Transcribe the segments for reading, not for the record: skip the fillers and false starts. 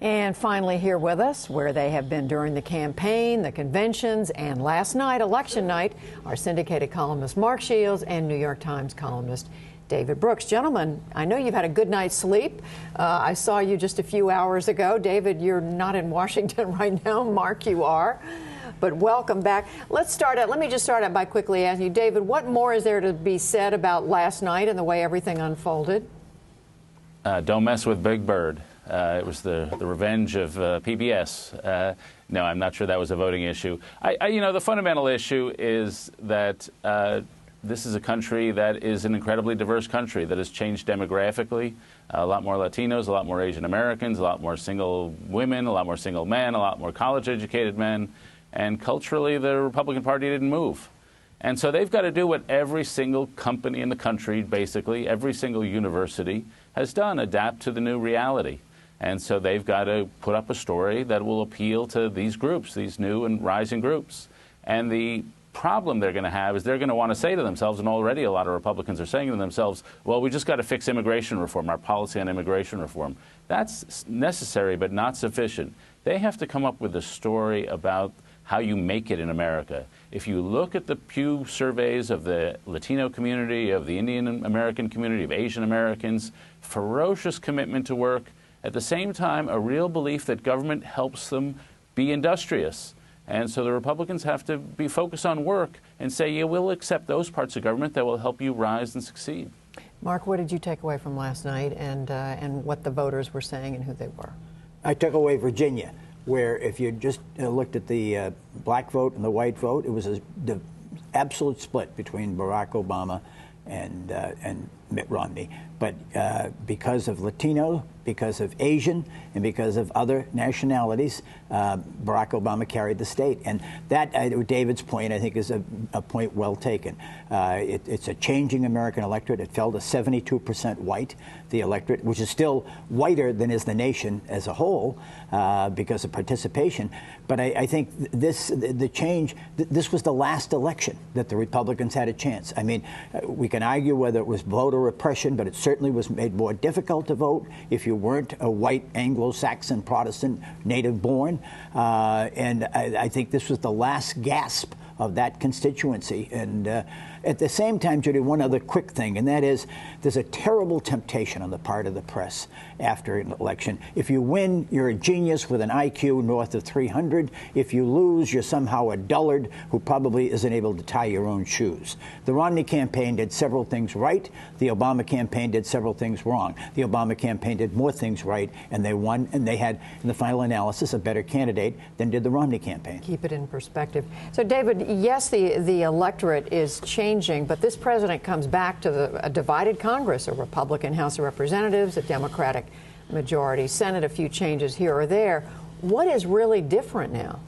And finally here with us, where they have been during the campaign, the conventions, and last night, election night, our syndicated columnist Mark Shields and New York Times columnist David Brooks. Gentlemen, I know you've had a good night's sleep. I saw you just a few hours ago. David, you're not in Washington right now. Mark, you are. But welcome back. Let me just start out by quickly asking you, David, what more is there to be said about last night and the way everything unfolded? Don't mess with Big Bird. It was the revenge of PBS. No, I'm not sure that was a voting issue. You know, the fundamental issue is that this is a country that is an incredibly diverse country that has changed demographically. A lot more Latinos, a lot more Asian Americans, a lot more single women, a lot more single men, a lot more college-educated men. And culturally, the Republican Party didn't move. And so they've got to do what every single company in the country, basically, every single university has done, adapt to the new reality. And so they've got to put up a story that will appeal to these groups, these new and rising groups. And the problem they're going to have is they're going to want to say to themselves, and already a lot of Republicans are saying to themselves, well, we just got to fix immigration reform, our policy on immigration reform. That's necessary but not sufficient. They have to come up with a story about how you make it in America. If you look at the Pew surveys of the Latino community, of the Indian American community, of Asian Americans, ferocious commitment to work, at the same time, a real belief that government helps them be industrious. And so the Republicans have to be focused on work and say, yeah, we'll accept those parts of government that will help you rise and succeed. Mark, what did you take away from last night and what the voters were saying and who they were? I took away Virginia, where if you just looked at the black vote and the white vote, it was the absolute split between Barack Obama and Mitt Romney. But because of Latino, because of Asian, and because of other nationalities, Barack Obama carried the state. And that, David's point, I think, is a point well taken. It's a changing American electorate. It fell to 72% white, the electorate, which is still whiter than is the nation as a whole because of participation. But I think the change, this was the last election that the Republicans had a chance. I mean, we can argue whether it was voter repression, but it certainly was made more difficult to vote if you weren't a white Anglo-Saxon Protestant native-born. And I think this was the last gasp of that constituency. And at the same time, Judy, one other quick thing, and that is there's a terrible temptation on the part of the press after an election. If you win, you're a genius with an IQ north of 300. If you lose, you're somehow a dullard who probably isn't able to tie your own shoes. The Romney campaign did several things right. The Obama campaign did several things wrong. The Obama campaign did more things right, and they won, and they had, in the final analysis, a better candidate than did the Romney campaign. Keep it in perspective. So, David, yes, the electorate is changing, but this president comes back to a divided Congress, a Republican House of Representatives, a Democratic majority Senate, a few changes here or there. What is really different now?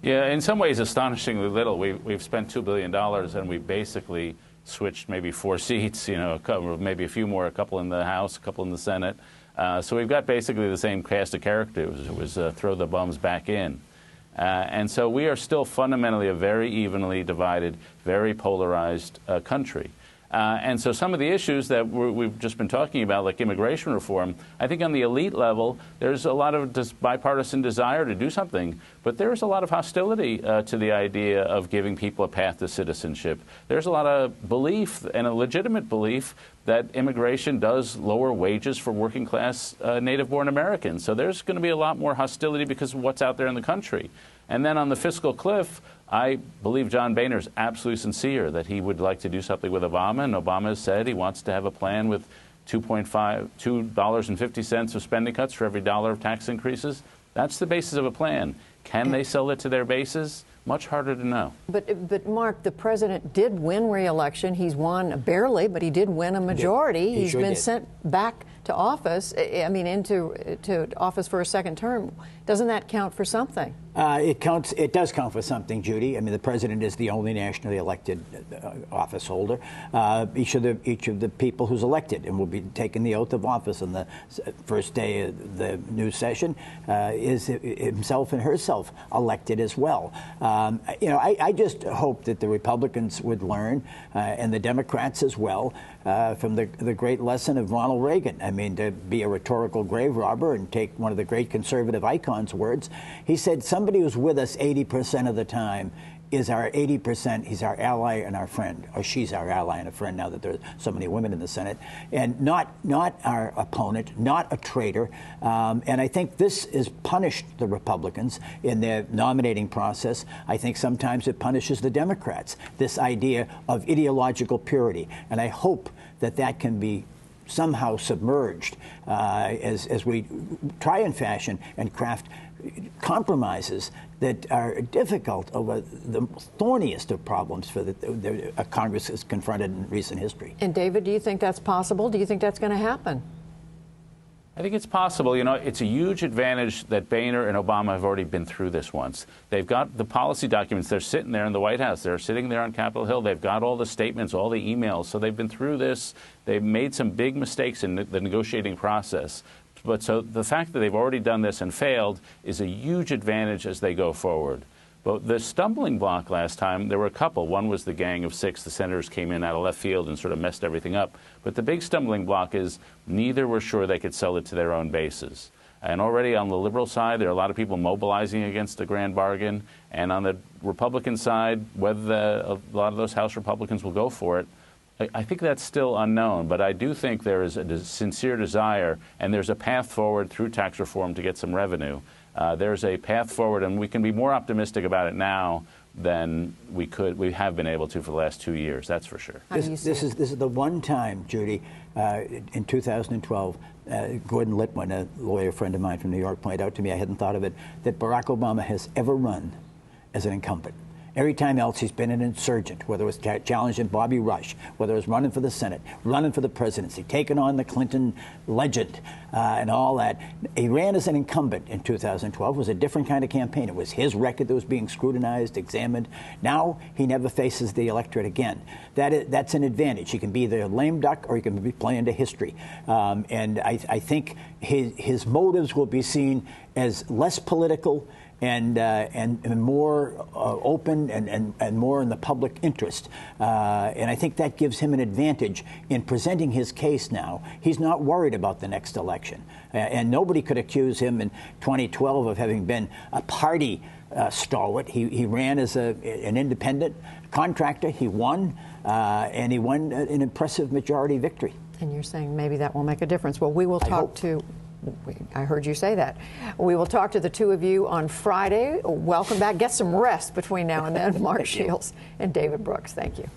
Yeah, in some ways, astonishingly little. We've spent $2 billion, and we basically switched maybe 4 seats, you know, maybe a few more, a couple in the House, a couple in the Senate. So we've got basically the same cast of characters. It was throw the bums back in. And so we are still fundamentally a very evenly divided, very polarized country. And so some of the issues that we've just been talking about, like immigration reform, I think on the elite level, there's a lot of bipartisan desire to do something, but there's a lot of hostility to the idea of giving people a path to citizenship. There's a lot of belief, and a legitimate belief, that immigration does lower wages for working-class native-born Americans. So there's going to be a lot more hostility because of what's out there in the country. And then on the fiscal cliff, I believe John Boehner is absolutely sincere that he would like to do something with Obama, and Obama has said he wants to have a plan with $2.50 of spending cuts for every dollar of tax increases. That's the basis of a plan. Can they sell it to their bases? Much harder to know. But Mark, the president did win re-election. He's won barely, but he did win a majority. He's been sent back to office, I mean, into office for a second term. Doesn't that count for something? It counts. It does count for something, Judy. I mean, the president is the only nationally elected office holder. Each of the people who's elected and will be taking the oath of office on the first day of the new session is himself and herself elected as well. You know, I just hope that the Republicans would learn, and the Democrats as well, from the great lesson of Ronald Reagan. I mean, to be a rhetorical grave robber and take one of the great conservative icons' words, he said, somebody who's with us 80% of the time is our 80%, he's our ally and our friend, or she's our ally and a friend now that there are so many women in the Senate, and not our opponent, not a traitor. And I think this has punished the Republicans in their nominating process. I think sometimes it punishes the Democrats, this idea of ideological purity. And I hope that that can be somehow submerged as we try and fashion and craft compromises that are difficult over the thorniest of problems for the Congress has confronted in recent history. And David, do you think that's possible? Do you think that's going to happen? I think it's possible. You know, it's a huge advantage that Boehner and Obama have already been through this once. They've got the policy documents. They're sitting there in the White House. They're sitting there on Capitol Hill. They've got all the statements, all the emails. So they've been through this. They've made some big mistakes in the negotiating process. But so the fact that they've already done this and failed is a huge advantage as they go forward. But the stumbling block last time, there were a couple. One was the Gang of Six. The senators came in out of left field and sort of messed everything up. But the big stumbling block is neither were sure they could sell it to their own bases. And already on the liberal side, there are a lot of people mobilizing against a grand bargain. And on the Republican side, whether a lot of those House Republicans will go for it, I think that's still unknown, but I do think there is a sincere desire, and there's a path forward through tax reform to get some revenue. There's a path forward, and we can be more optimistic about it now than we have been able to for the last 2 years. That's for sure. This is the one time, Judy, in 2012, Gordon Littman, a lawyer friend of mine from New York, pointed out to me, I hadn't thought of it, that Barack Obama has ever run as an incumbent. Every time else he's been an insurgent, whether it was challenging Bobby Rush, whether it was running for the Senate, running for the presidency, taking on the Clinton legend and all that. He ran as an incumbent in 2012. It was a different kind of campaign. It was his record that was being scrutinized, examined. Now he never faces the electorate again. That's an advantage. He can be either a lame duck or he can be playing to history. And I think his motives will be seen as less political and more open and more in the public interest. And I think that gives him an advantage in presenting his case now. He's not worried about the next election. And nobody could accuse him in 2012 of having been a party stalwart. He ran as an independent contractor. He won, and he won an impressive majority victory. And you're saying maybe that will make a difference. Well, we will talk to... I heard you say that. We will talk to the two of you on Friday. Welcome back. Get some rest between now and then. Mark Shields and David Brooks. Thank you.